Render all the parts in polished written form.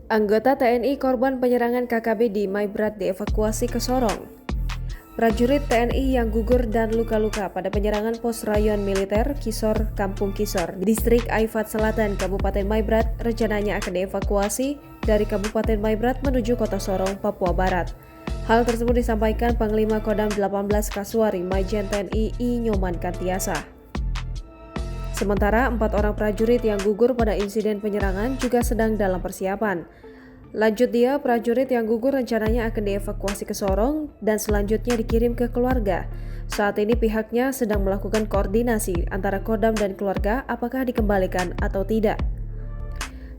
Anggota TNI korban penyerangan KKB di Maibrat dievakuasi ke Sorong. Prajurit TNI yang gugur dan luka-luka pada penyerangan pos rayon militer Kisor, Kampung Kisor, Distrik Aifat Selatan, Kabupaten Maibrat rencananya akan dievakuasi dari Kabupaten Maibrat menuju Kota Sorong, Papua Barat. Hal tersebut disampaikan Panglima Kodam 18 Kasuari Majen TNI I Nyoman Kantiasa. Sementara 4 orang prajurit yang gugur pada insiden penyerangan juga sedang dalam persiapan. Lanjut dia, prajurit yang gugur rencananya akan dievakuasi ke Sorong dan selanjutnya dikirim ke keluarga. Saat ini pihaknya sedang melakukan koordinasi antara Kodam dan keluarga apakah dikembalikan atau tidak.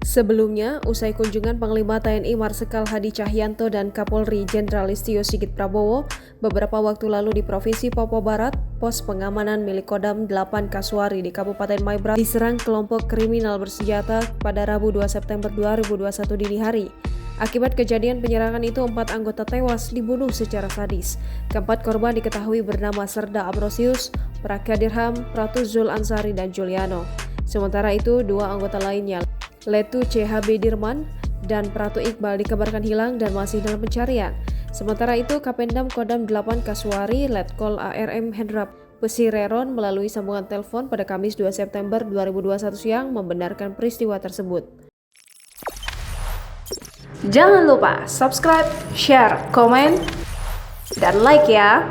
Sebelumnya, usai kunjungan Panglima TNI Marsikal Hadi Cahyanto dan Kapolri Jenderal Listio Sigit Prabowo beberapa waktu lalu di Provinsi Papua Barat, pos pengamanan milik Kodam 8 Kasuari di Kabupaten Maibrat diserang kelompok kriminal bersenjata pada Rabu 2 September 2021 dini hari. Akibat kejadian penyerangan itu, 4 anggota tewas dibunuh secara sadis. Keempat korban diketahui bernama Serda Ambrosius, Praka Dirham, Pratu Zul Ansari, dan Juliano. Sementara itu, 2 anggota lainnya, Letu CHB Dirman dan Pratu Iqbal dikabarkan hilang dan masih dalam pencarian. Sementara itu, Kapendam Kodam 8 Kasuari, Letkol ARM Hendra Pesireron melalui sambungan telepon pada Kamis 2 September 2021 siang membenarkan peristiwa tersebut. Jangan lupa subscribe, share, komen, dan like ya!